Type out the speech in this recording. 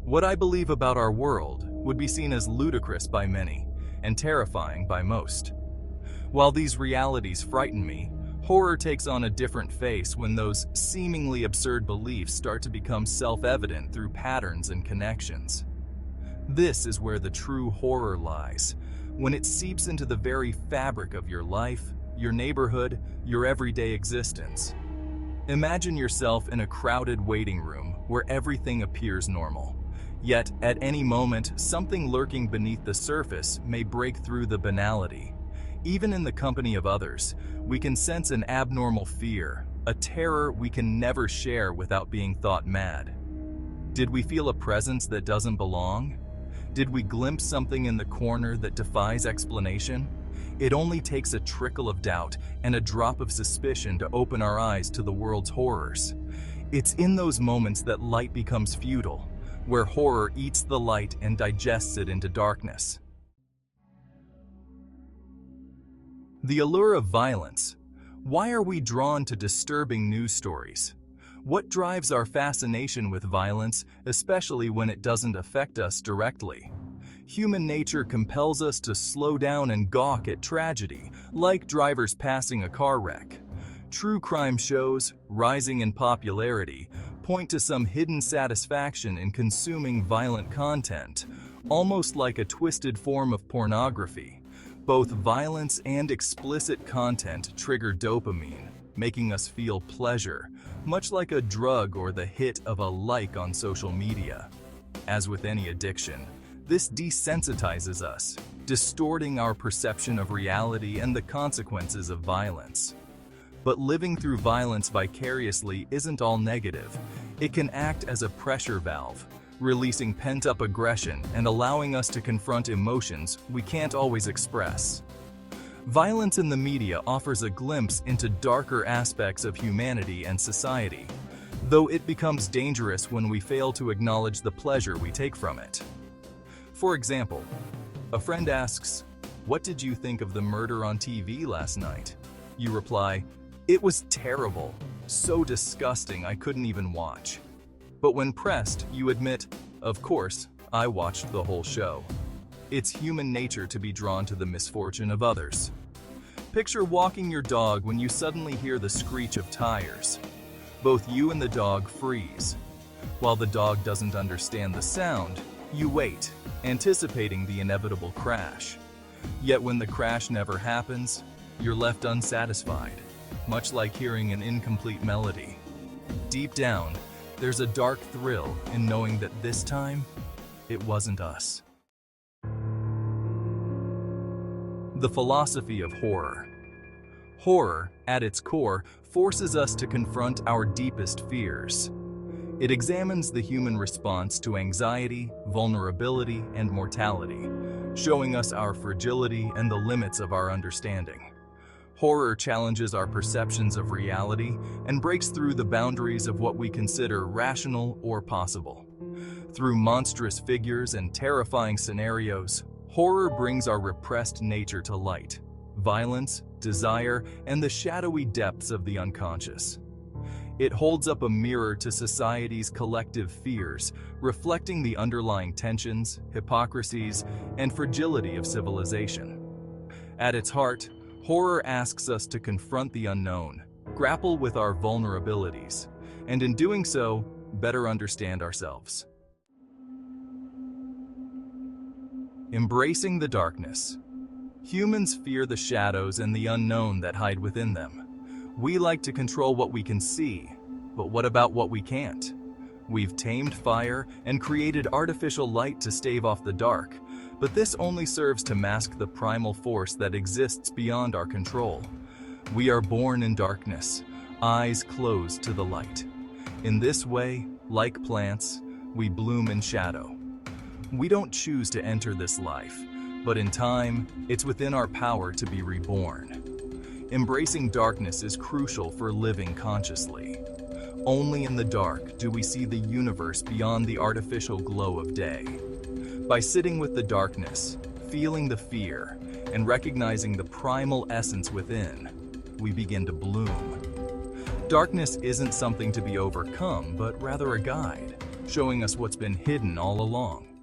What I believe about our world would be seen as ludicrous by many and terrifying by most. While these realities frighten me, horror takes on a different face when those seemingly absurd beliefs start to become self-evident through patterns and connections. This is where the true horror lies, when it seeps into the very fabric of your life, your neighborhood, your everyday existence. Imagine yourself in a crowded waiting room where everything appears normal. Yet, at any moment, something lurking beneath the surface may break through the banality. Even in the company of others, we can sense an abnormal fear, a terror we can never share without being thought mad. Did we feel a presence that doesn't belong? Did we glimpse something in the corner that defies explanation? It only takes a trickle of doubt and a drop of suspicion to open our eyes to the world's horrors. It's in those moments that light becomes futile, where horror eats the light and digests it into darkness. The allure of violence. Why are we drawn to disturbing news stories? What drives our fascination with violence, especially when it doesn't affect us directly? Human nature compels us to slow down and gawk at tragedy, like drivers passing a car wreck. True crime shows, rising in popularity, point to some hidden satisfaction in consuming violent content, almost like a twisted form of pornography. Both violence and explicit content trigger dopamine, making us feel pleasure, much like a drug or the hit of a like on social media. As with any addiction, this desensitizes us, distorting our perception of reality and the consequences of violence. But living through violence vicariously isn't all negative. It can act as a pressure valve, releasing pent-up aggression and allowing us to confront emotions we can't always express. Violence in the media offers a glimpse into darker aspects of humanity and society, though it becomes dangerous when we fail to acknowledge the pleasure we take from it. For example, a friend asks, "What did you think of the murder on TV last night?" You reply, "It was terrible, so disgusting I couldn't even watch." But when pressed, you admit, "Of course, I watched the whole show." It's human nature to be drawn to the misfortune of others. Picture walking your dog when you suddenly hear the screech of tires. Both you and the dog freeze. While the dog doesn't understand the sound, you wait, anticipating the inevitable crash. Yet when the crash never happens, you're left unsatisfied, much like hearing an incomplete melody. Deep down, there's a dark thrill in knowing that this time, it wasn't us. The philosophy of horror. Horror, at its core, forces us to confront our deepest fears. It examines the human response to anxiety, vulnerability, and mortality, showing us our fragility and the limits of our understanding. Horror challenges our perceptions of reality and breaks through the boundaries of what we consider rational or possible. Through monstrous figures and terrifying scenarios, horror brings our repressed nature to light: violence, desire, and the shadowy depths of the unconscious. It holds up a mirror to society's collective fears, reflecting the underlying tensions, hypocrisies, and fragility of civilization. At its heart, horror asks us to confront the unknown, grapple with our vulnerabilities, and in doing so, better understand ourselves. Embracing the darkness. Humans fear the shadows and the unknown that hide within them. We like to control what we can see, but what about what we can't? We've tamed fire and created artificial light to stave off the dark, but this only serves to mask the primal force that exists beyond our control. We are born in darkness, eyes closed to the light. In this way, like plants, we bloom in shadow. We don't choose to enter this life, but in time, it's within our power to be reborn. Embracing darkness is crucial for living consciously. Only in the dark do we see the universe beyond the artificial glow of day. By sitting with the darkness, feeling the fear, and recognizing the primal essence within, we begin to bloom. Darkness isn't something to be overcome, but rather a guide, showing us what's been hidden all along.